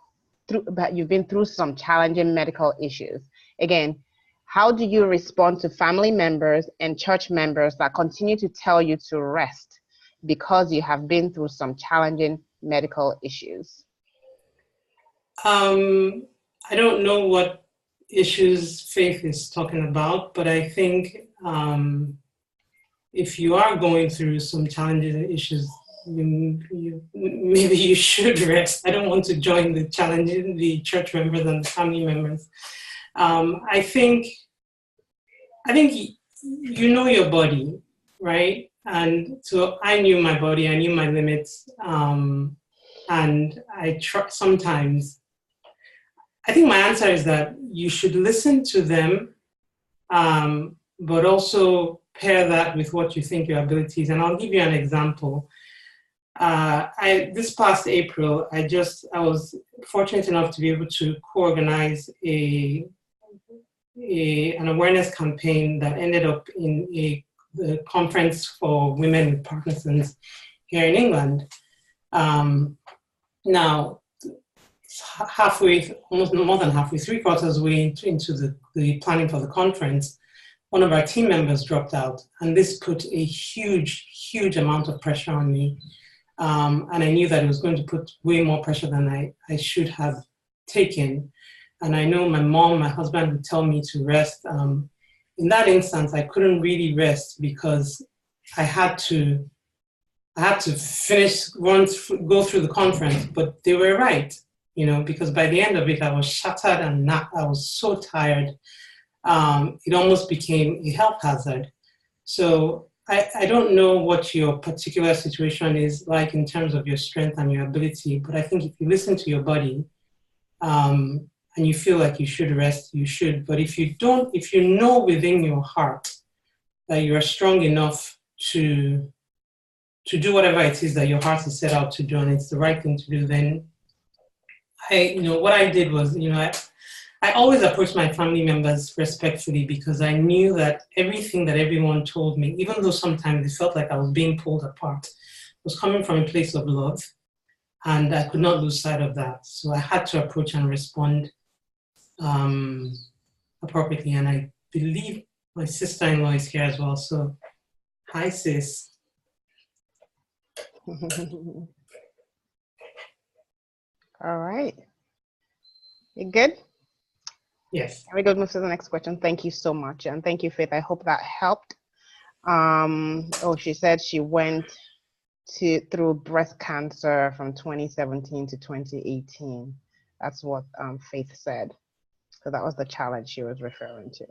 challenging medical issues? Again, how do you respond to family members and church members that continue to tell you to rest because you have been through some challenging medical issues? I don't know what issues Faith is talking about, but I think if you are going through some challenging issues, maybe you should rest. I don't want to join the church members and the family members. I think you know your body, right? And so I knew my body, I knew my limits, and I sometimes. I think my answer is that you should listen to them, but also pair that with what you think your abilities. And I'll give you an example. This past April, I was fortunate enough to be able to co-organize an awareness campaign that ended up in a conference for women with Parkinson's here in England. Now, halfway, almost more than halfway, three-quarters way into the planning for the conference, one of our team members dropped out, and this put a huge amount of pressure on me. And I knew that it was going to put way more pressure than I should have taken. And I know my mom, my husband would tell me to rest. In that instance, I couldn't really rest because I had to finish, go through the conference, but they were right, because by the end of it, I was shattered and I was so tired. It almost became a health hazard. So I don't know what your particular situation is like in terms of your strength and your ability, but I think if you listen to your body, and you feel like you should rest, you should. But if you don't, if you know within your heart that you are strong enough to do whatever it is that your heart is set out to do, and it's the right thing to do, then what I did was, I always approached my family members respectfully because I knew that everything that everyone told me, even though sometimes it felt like I was being pulled apart, was coming from a place of love, and I could not lose sight of that. So I had to approach and respond appropriately, and I believe my sister-in-law is here as well. So, hi, sis. All right. You good? Yes. We go move to the next question. Thank you so much, and thank you, Faith. I hope that helped. She said she went through breast cancer from 2017 to 2018. That's what Faith said. So that was the challenge she was referring to.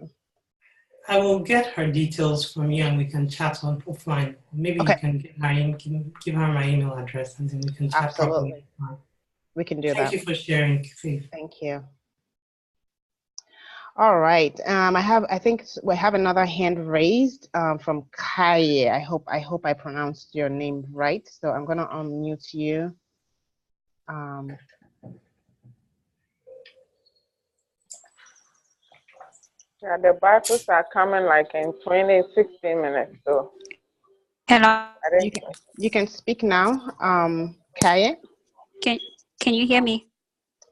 I will get her details from you, and we can chat on offline. Maybe you can give her my email address, and then we can chat. Absolutely. Properly. We can do that. Thank you for sharing, Faith. Thank you. All right. I think we have another hand raised from Kaye. I hope I pronounced your name right. So I'm gonna unmute you. Yeah, the buses are coming like in 20, 16 minutes. So. Hello. You can speak now, Kaye. Can you hear me?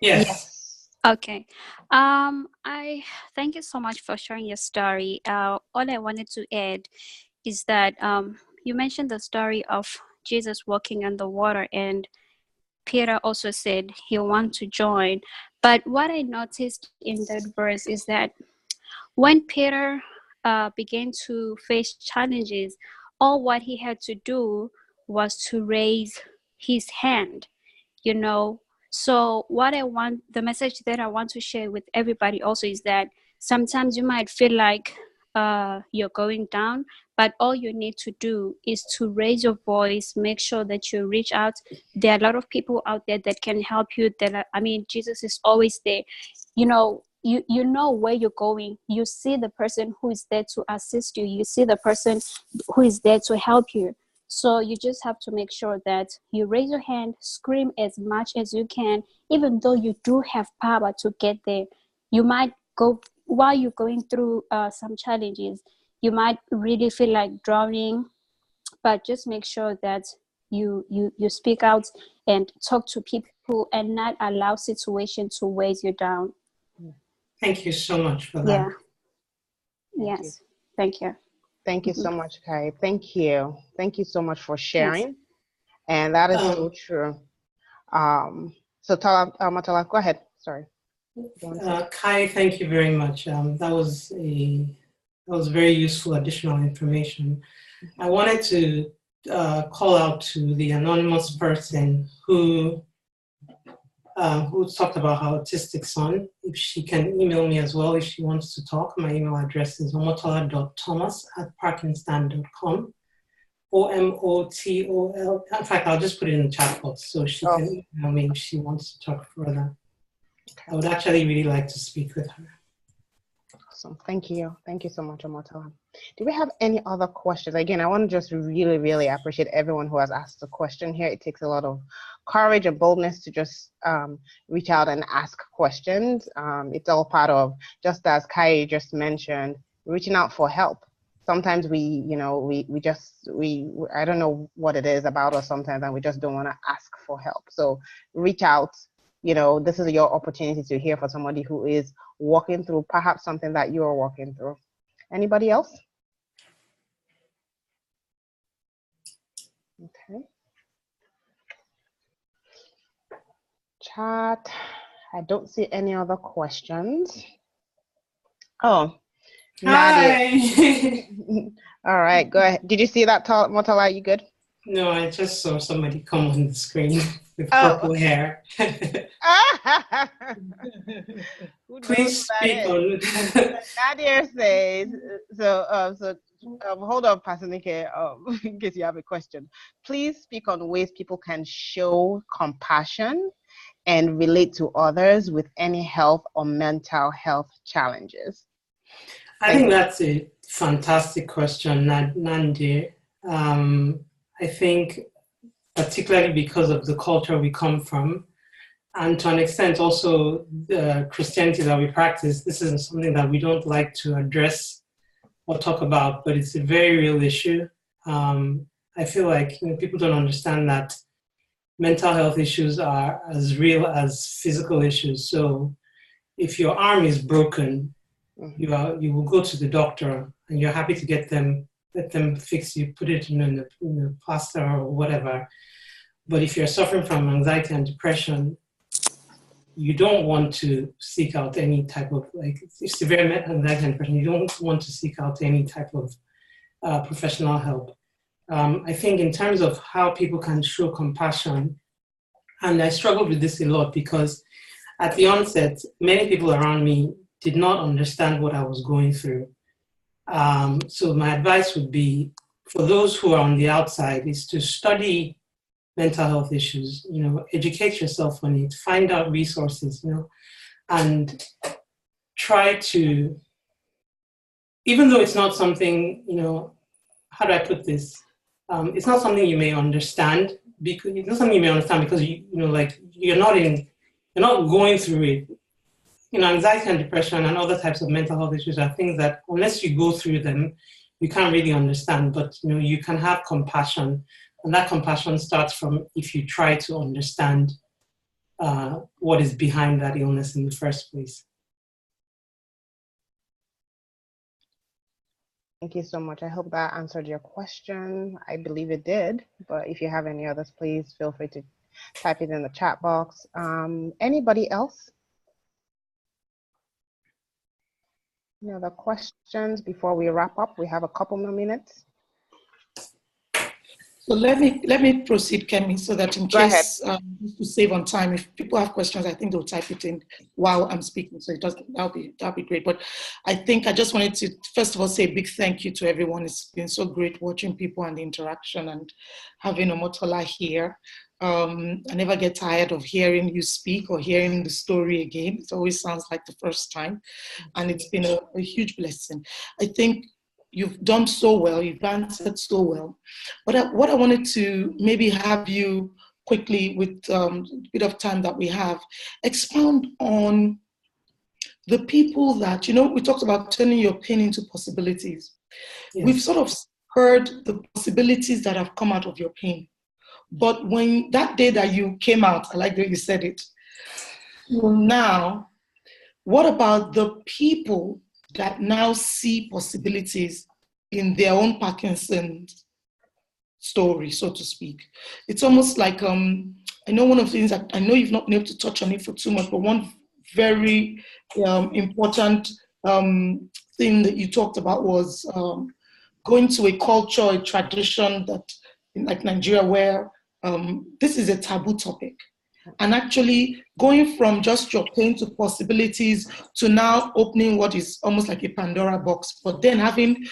Yes. Okay. I thank you so much for sharing your story. All I wanted to add is that you mentioned the story of Jesus walking on the water, and Peter also said he'll want to join. But what I noticed in that verse is that when Peter began to face challenges, all what he had to do was to raise his hand, So the message that I want to share with everybody also is that sometimes you might feel like you're going down, but all you need to do is to raise your voice, make sure that you reach out. There are a lot of people out there that can help you. Jesus is always there. You know where you're going. You see the person who is there to assist you. You see the person who is there to help you. So you just have to make sure that you raise your hand, scream as much as you can, even though you do have power to get there. You might go, while you're going through some challenges, you might really feel like drowning, but just make sure that you speak out and talk to people and not allow situations to weigh you down. Thank you so much for that. Yes. Thank you. Thank you so much, Kai. Thank you. Thank you so much for sharing. Yes. And that is so true. So Matala, go ahead. Sorry. Kai, thank you very much. That was very useful additional information. I wanted to call out to the anonymous person who talked about her autistic son. If she can email me as well if she wants to talk. My email address is omotola.thomas@parkinstand.com. OMOTOL. In fact, I'll just put it in the chat box so she can email me if she wants to talk further. I would actually really like to speak with her. Awesome. Thank you. Thank you so much, Omotola. Do we have any other questions? Again, I want to just really, really appreciate everyone who has asked a question here. It takes a lot of courage and boldness to just reach out and ask questions. It's all part of, just as Kai just mentioned, reaching out for help. Sometimes we I don't know what it is about us sometimes, and we just don't want to ask for help. So reach out. this is your opportunity to hear from somebody who is walking through perhaps something that you are walking through. Anybody else? Okay. Chat. I don't see any other questions. Oh, Nadia. Hi. All right, go ahead. Did you see that, Motala? You good? No, I just saw somebody come on the screen with Oh, purple okay. hair. Who knows Please who that speak is? on. Nadia says, hold on, Pastor Nike, in case you have a question. Please speak on ways people can show compassion and relate to others with any health or mental health challenges. I think that's a fantastic question, Nandi. I think particularly because of the culture we come from, and to an extent also the Christianity that we practice, this isn't something that we don't like to address or talk about, but it's a very real issue. I feel like people don't understand that mental health issues are as real as physical issues. So if your arm is broken, you will go to the doctor and you're happy to let them fix you, put it in a plaster or whatever. But if you're suffering from anxiety and depression, you don't want to seek out any type of, severe anxiety and depression, you don't want to seek out any type of professional help. I think in terms of how people can show compassion, and I struggled with this a lot because at the onset, many people around me did not understand what I was going through. So my advice would be, for those who are on the outside, is to study mental health issues, educate yourself on it, find out resources, and try to, even though it's not something, how do I put this? It's not something you may understand, because it's not something you may understand because you're not going through it. Anxiety and depression and other types of mental health issues are things that unless you go through them, you can't really understand. But you can have compassion, and that compassion starts from if you try to understand what is behind that illness in the first place. Thank you so much. I hope that answered your question. I believe it did, but if you have any others, please feel free to type it in the chat box. Anybody else? Any other questions before we wrap up? We have a couple more minutes. So let me proceed, Kemi, so that in case to save on time, if people have questions, I think they'll type it in while I'm speaking. So that'll be great. But I think I just wanted to first of all say a big thank you to everyone. It's been so great watching people and the interaction and having Omotola here. I never get tired of hearing you speak or hearing the story again. It always sounds like the first time, and it's been a huge blessing. I think you've done so well, you've answered so well. But what I wanted to maybe have you quickly, with a bit of time that we have, expound on the people that, we talked about turning your pain into possibilities. Yes. We've sort of heard the possibilities that have come out of your pain. But when that day that you came out, I like that you said it, now, what about the people that now see possibilities in their own Parkinson's story, so to speak? It's almost like, I know one of the things that, I know you've not been able to touch on it for too much, but one very important thing that you talked about was going to a culture, a tradition that, like Nigeria, where this is a taboo topic. And actually going from just your pain to possibilities to now opening what is almost like a Pandora box, but then having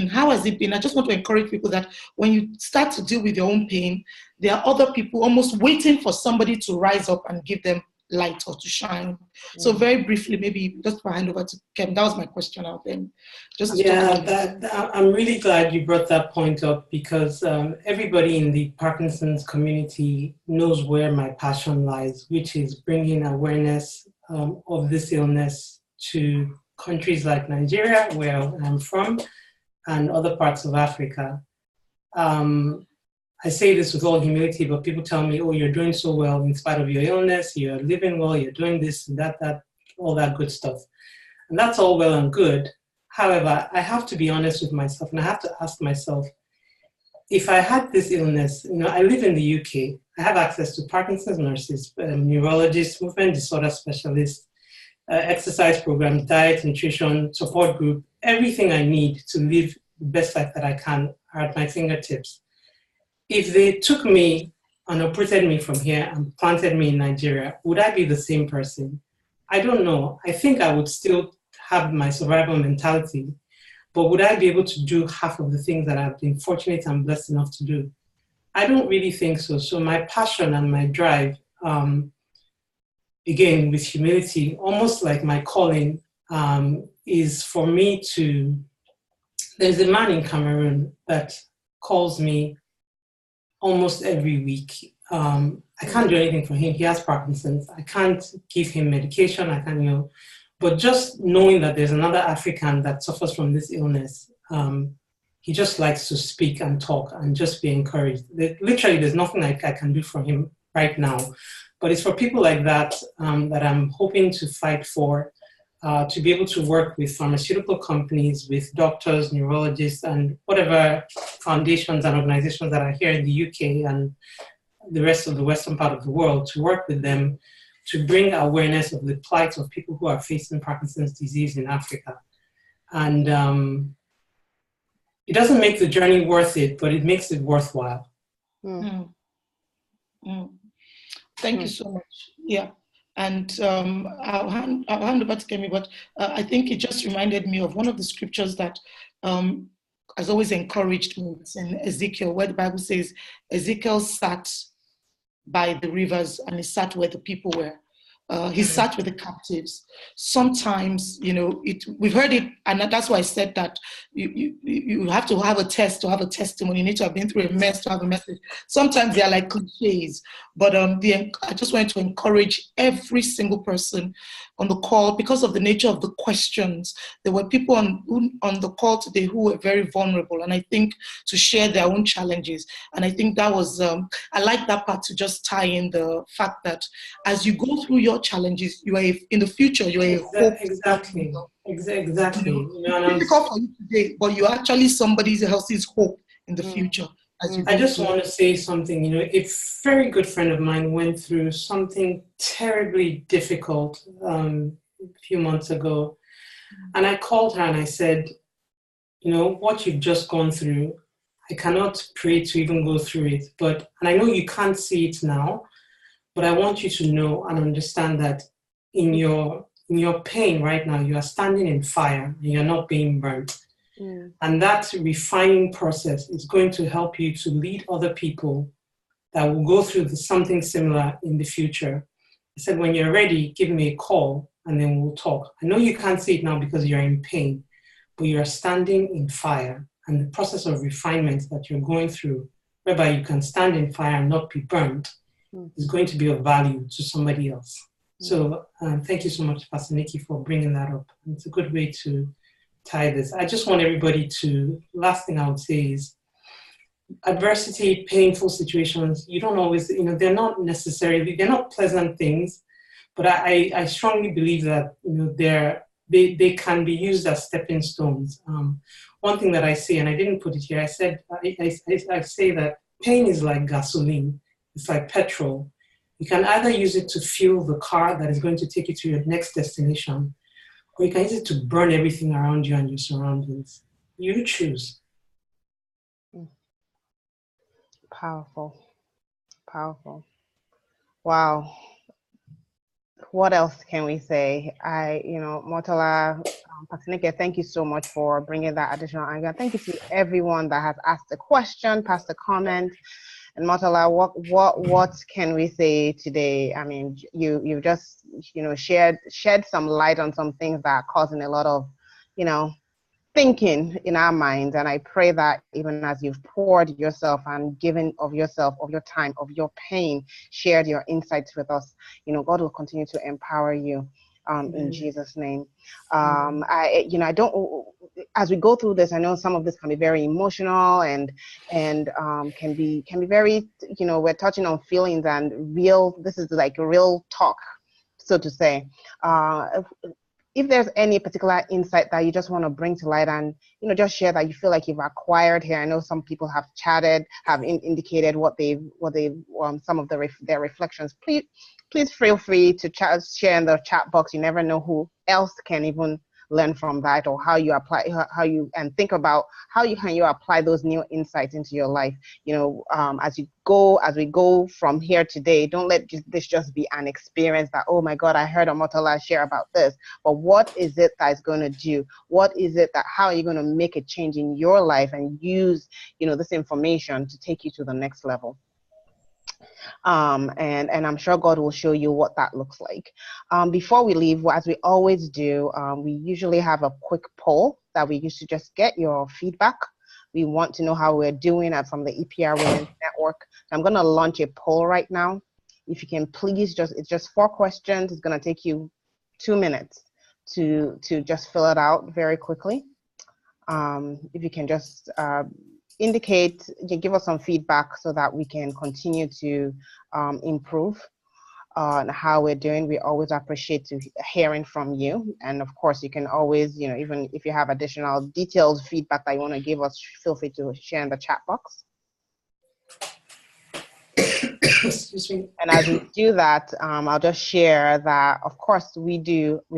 how has it been? I just want to encourage people that when you start to deal with your own pain, there are other people almost waiting for somebody to rise up and give them light or to shine. Mm-hmm. So very briefly, maybe just to hand over to Kem, that was my question out there. I'm really glad you brought that point up, because everybody in the Parkinson's community knows where my passion lies, which is bringing awareness of this illness to countries like Nigeria, where I'm from, and other parts of Africa. I say this with all humility, but people tell me, oh, you're doing so well in spite of your illness, you're living well, you're doing this, that, all that good stuff. And that's all well and good. However, I have to be honest with myself, and I have to ask myself, if I had this illness, I live in the UK, I have access to Parkinson's nurses, neurologists, movement disorder specialists, exercise programs, diet, nutrition, support group, everything I need to live the best life that I can are at my fingertips. If they took me and uprooted me from here and planted me in Nigeria, would I be the same person? I don't know. I think I would still have my survival mentality, but would I be able to do half of the things that I've been fortunate and blessed enough to do? I don't really think so. So my passion and my drive, again, with humility, almost like my calling, is for me to, there's a man in Cameroon that calls me almost every week. I can't do anything for him. He has Parkinson's. I can't give him medication. I can't, but just knowing that there's another African that suffers from this illness, he just likes to speak and talk and just be encouraged. Literally, there's nothing I can do for him right now, but it's for people like that that I'm hoping to fight for, to be able to work with pharmaceutical companies, with doctors, neurologists, and whatever foundations and organizations that are here in the UK and the rest of the western part of the world, to work with them to bring awareness of the plight of people who are facing Parkinson's disease in Africa. And it doesn't make the journey worth it, but it makes it worthwhile. Mm. Mm. Thank you so much. Yeah. And I'll hand over to Kemi, but I think it just reminded me of one of the scriptures that has always encouraged me. It's in Ezekiel, where the Bible says, Ezekiel sat by the rivers and he sat where the people were. He sat with the captives. Sometimes, we've heard it, and that's why I said that you have to have a test to have a testimony. You need to have been through a mess to have a message. Sometimes they are like cliches, but I just wanted to encourage every single person on the call, because of the nature of the questions. There were people on the call today who were very vulnerable, and I think to share their own challenges. And I think that was, I like that part, to just tie in the fact that as you go through your challenges, you are in the future, you are a hope. Exactly. Difficult for you today, but you're actually somebody else's hope in the future. I just want to say something. A very good friend of mine went through something terribly difficult a few months ago. And I called her and I said, what you've just gone through, I cannot pray to even go through it. And I know you can't see it now, but I want you to know and understand that in your pain right now, you are standing in fire and you're not being burnt. And that refining process is going to help you to lead other people that will go through something similar in the future. I said, when you're ready, give me a call and then we'll talk. I know you can't see it now because you're in pain, but you're standing in fire. And the process of refinement that you're going through, whereby you can stand in fire and not be burnt, is going to be of value to somebody else. So thank you so much, Pastor Nikki, for bringing that up. It's a good way to tie this. I just want everybody to, last thing I would say is, adversity, painful situations, you don't always, they're not pleasant things, but I strongly believe that, they can be used as stepping stones. One thing that I say, and I didn't put it here, I say that pain is like gasoline. It's like petrol. You can either use it to fuel the car that is going to take you to your next destination, or you can use it to burn everything around you and your surroundings. You choose. Powerful. Powerful. Wow. What else can we say? Motala, Pastor Nikki, thank you so much for bringing that additional angle. Thank you to everyone that has asked a question, passed a comment. And Motala, what can we say today? I mean, you just shed some light on some things that are causing a lot of thinking in our minds. And I pray that even as you've poured yourself and given of yourself, of your time, of your pain, shared your insights with us, God will continue to empower you in Jesus' name. I don't, as we go through this, I know some of this can be very emotional and can be very, we're touching on feelings and real. This is like a real talk, so to say. If there's any particular insight that you just want to bring to light and just share that you feel like you've acquired here. I know some people have chatted, have indicated what they've some of their reflections. Please feel free to share in the chat box. You never know who else can even learn from that, or how you apply, and think about how you can apply those new insights into your life. As we go from here today, don't let this just be an experience that, oh my God, I heard Omotola share about this, but what is it that is going to do? What is it that, how are you going to make a change in your life and use, this information to take you to the next level? And I'm sure God will show you what that looks like. Before we leave, as we always do, we usually have a quick poll that we use to just get your feedback. We want to know how we're doing from the EPR Women's Network. So I'm going to launch a poll right now. If you can please it's just 4 questions. It's going to take you 2 minutes to just fill it out very quickly. If you can just indicate, give us some feedback so that we can continue to improve on how we're doing. We always appreciate hearing from you. And of course, you can always, even if you have additional detailed feedback that you want to give us, feel free to share in the chat box. Excuse me. And as we do that, I'll just share that, of course, we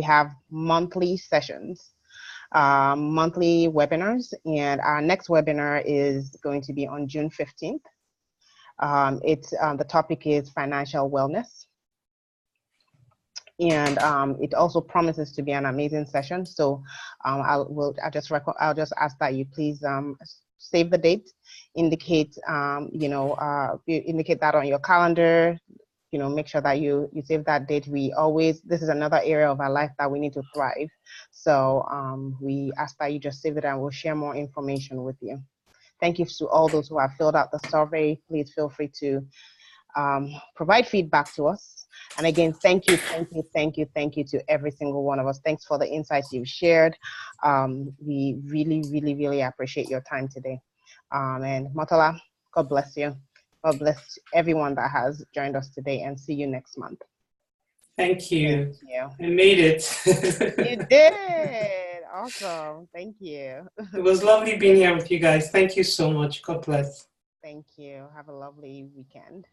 have monthly sessions. Monthly webinars, and our next webinar is going to be on June 15th. The topic is financial wellness, and it also promises to be an amazing session. So I'll just ask that you please save the date, indicate indicate that on your calendar. Make sure that you save that date. This is another area of our life that we need to thrive. So we ask that you just save it, and we'll share more information with you. Thank you to all those who have filled out the survey. Please feel free to provide feedback to us. And again, thank you to every single one of us. Thanks for the insights you've shared. We really, really, really appreciate your time today. And Motola, God bless you. God bless everyone that has joined us today, and see you next month. Thank you. Thank you. I made it. You did. Awesome. Thank you. It was lovely being here with you guys. Thank you so much. God bless. Thank you. Have a lovely weekend.